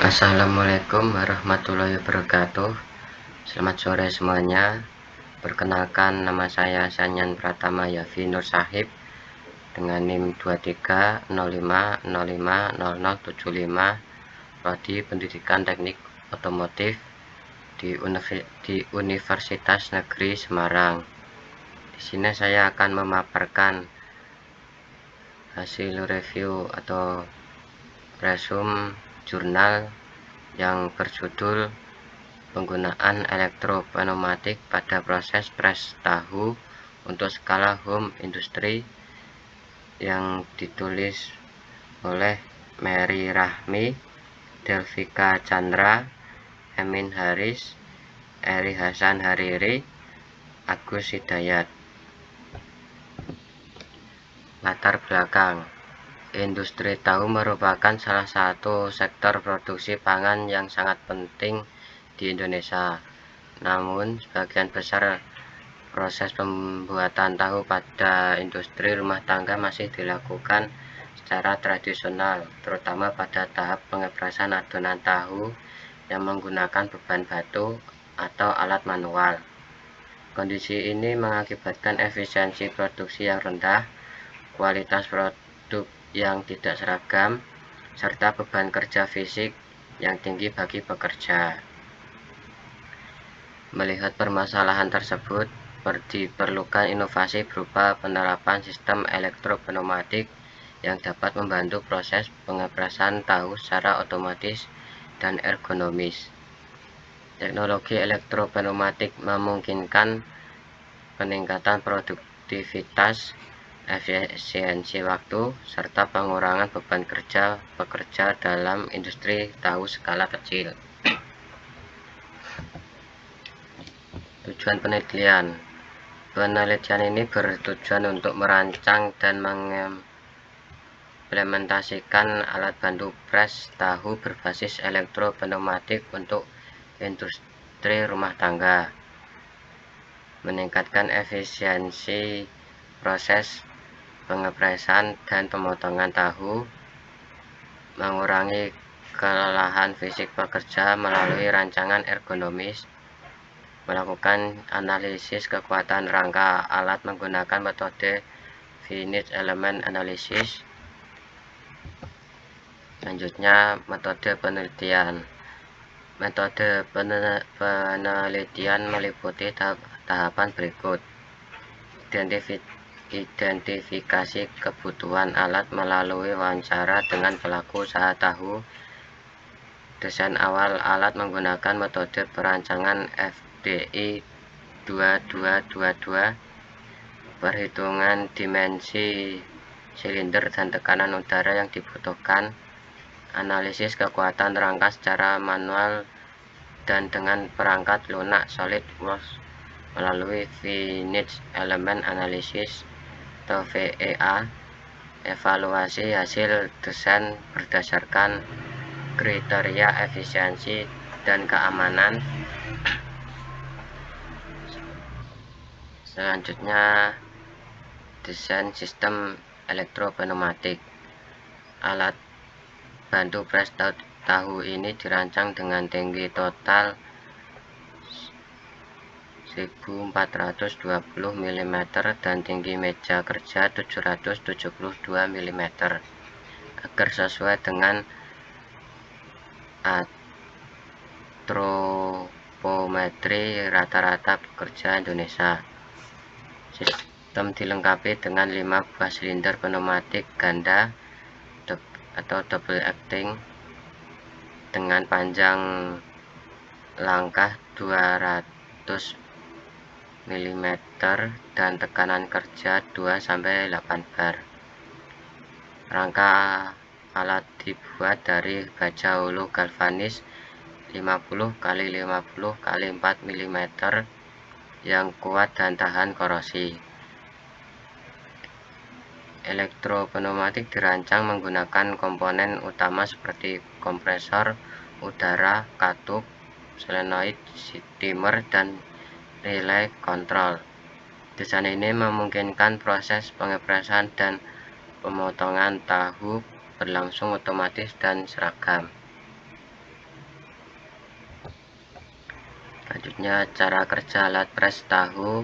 Assalamualaikum warahmatullahi wabarakatuh. Selamat sore semuanya. Perkenalkan, nama saya Sanyan Pratama Yafi Nur Sahib dengan NIM 2305050075, Prodi Pendidikan Teknik Otomotif di Universitas Negeri Semarang. Di sini saya akan memaparkan hasil review atau resume jurnal yang berjudul penggunaan elektropneumatik pada proses pres tahu untuk skala home industry, yang ditulis oleh Mary Rahmi, Delvika Chandra, Emin Haris, Eri Hasan Hariri, Agus Hidayat. Latar belakang: industri tahu merupakan salah satu sektor produksi pangan yang sangat penting di Indonesia. Namun, sebagian besar proses pembuatan tahu pada industri rumah tangga masih dilakukan secara tradisional, terutama pada tahap pengeprasan adonan tahu yang menggunakan beban batu atau alat manual. Kondisi ini mengakibatkan efisiensi produksi yang rendah, kualitas produk yang tidak seragam, serta beban kerja fisik yang tinggi bagi pekerja. Melihat permasalahan tersebut, diperlukan inovasi berupa penerapan sistem elektropneumatik yang dapat membantu proses pengeprasan tahu secara otomatis dan ergonomis. Teknologi elektropneumatik memungkinkan peningkatan produktivitas, efisiensi waktu, serta pengurangan beban kerja pekerja dalam industri tahu skala kecil. Tujuan penelitian: penelitian ini bertujuan untuk merancang dan mengimplementasikan alat bantu pres tahu berbasis elektropneumatik untuk industri rumah tangga, meningkatkan efisiensi proses pengepresan dan pemotongan tahu, mengurangi kelelahan fisik pekerja melalui rancangan ergonomis, melakukan analisis kekuatan rangka alat menggunakan metode finite element analysis. Selanjutnya, metode penelitian. Metode penelitian meliputi tahapan berikut: identifikasi kebutuhan alat melalui wawancara dengan pelaku usaha tahu, desain awal alat menggunakan metode perancangan FDI 2222, perhitungan dimensi silinder dan tekanan udara yang dibutuhkan, analisis kekuatan rangka secara manual dan dengan perangkat lunak SolidWorks melalui Finite Element Analysis atau VEA, evaluasi hasil desain berdasarkan kriteria efisiensi dan keamanan. Selanjutnya, desain sistem elektropneumatik. Alat bantu pres tahu ini dirancang dengan tinggi total 1420 mm dan tinggi meja kerja 772 mm agar sesuai dengan antropometri rata-rata pekerja Indonesia. Sistem dilengkapi dengan 5 buah silinder pneumatik ganda atau double acting dengan panjang langkah 200 mm dan tekanan kerja 2-8 bar. Rangka alat dibuat dari baja hulu galvanis 50x50x4 mm yang kuat dan tahan korosi. Elektropneumatik dirancang menggunakan komponen utama seperti kompresor udara, katup, solenoid, dimmer, dan relay control. Desain ini memungkinkan proses pengepresan dan pemotongan tahu berlangsung otomatis dan seragam. Selanjutnya, cara kerja alat pres tahu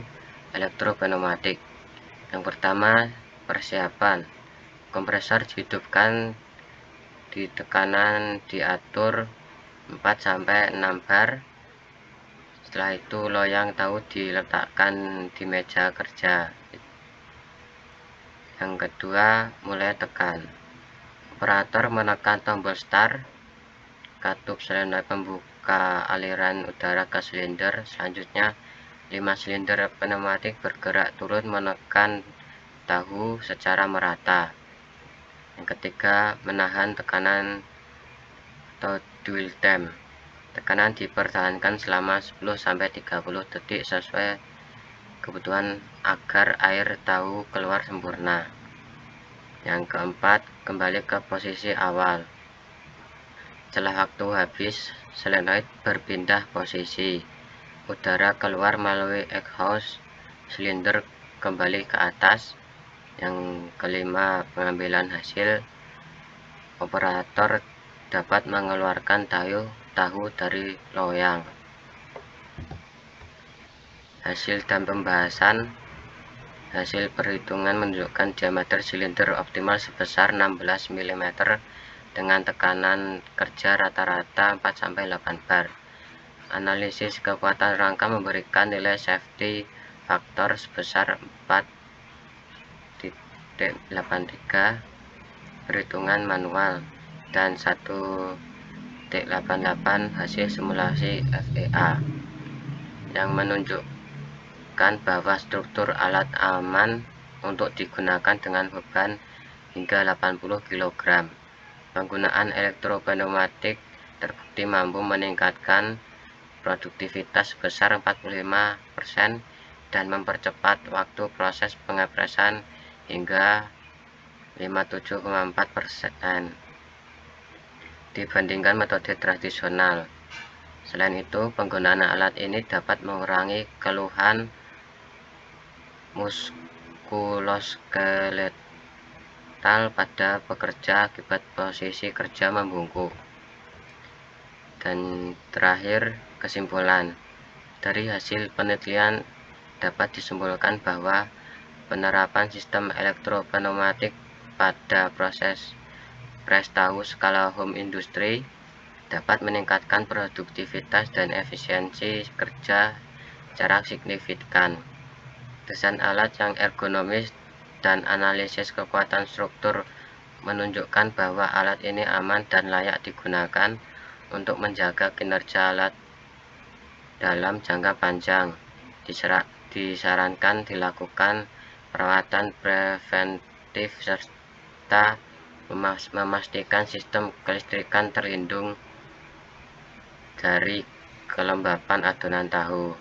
elektropneumatik. Yang pertama, persiapan. Kompresor dihidupkan, di tekanan diatur 4-6 bar. Setelah itu loyang tahu diletakkan di meja kerja. Yang kedua, mulai tekan. Operator menekan tombol start, katup solenoid pembuka aliran udara ke silinder. Selanjutnya 5 silinder pneumatik bergerak turun menekan tahu secara merata. Yang ketiga, menahan tekanan atau dwell time. Tekanan dipertahankan selama 10-30 detik sesuai kebutuhan agar air tahu keluar sempurna. Yang keempat, kembali ke posisi awal. Setelah waktu habis, solenoid berpindah posisi. Udara keluar melalui exhaust, silinder kembali ke atas. Yang kelima, pengambilan hasil. Operator dapat mengeluarkan tahu dari loyang. Hasil dan pembahasan. Hasil perhitungan menunjukkan diameter silinder optimal sebesar 16 mm dengan tekanan kerja rata-rata 4-8 bar. Analisis kekuatan rangka memberikan nilai safety factor sebesar 4.83 perhitungan manual dan 1.88 hasil simulasi FEA yang menunjukkan bahwa struktur alat aman untuk digunakan dengan beban hingga 80 kg. Penggunaan elektropneumatik terbukti mampu meningkatkan produktivitas sebesar 45% dan mempercepat waktu proses pengepresan hingga 57,4% dibandingkan metode tradisional. Selain itu, penggunaan alat ini dapat mengurangi keluhan muskuloskeletal pada pekerja akibat posisi kerja membungkuk. Dan terakhir, kesimpulan. Dari hasil penelitian dapat disimpulkan bahwa penerapan sistem elektropneumatik pada proses pres tahu skala home industry dapat meningkatkan produktivitas dan efisiensi kerja secara signifikan. Desain alat yang ergonomis dan analisis kekuatan struktur menunjukkan bahwa alat ini aman dan layak digunakan untuk menjaga kinerja alat dalam jangka panjang. Disarankan dilakukan perawatan preventif serta memastikan sistem kelistrikan terlindung dari kelembapan adonan tahu.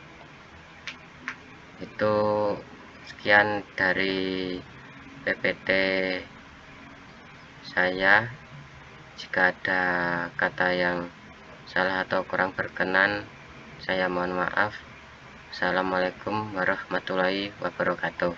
Itu sekian dari PPT saya. Jika ada kata yang salah atau kurang berkenan, saya mohon maaf. Assalamualaikum warahmatullahi wabarakatuh.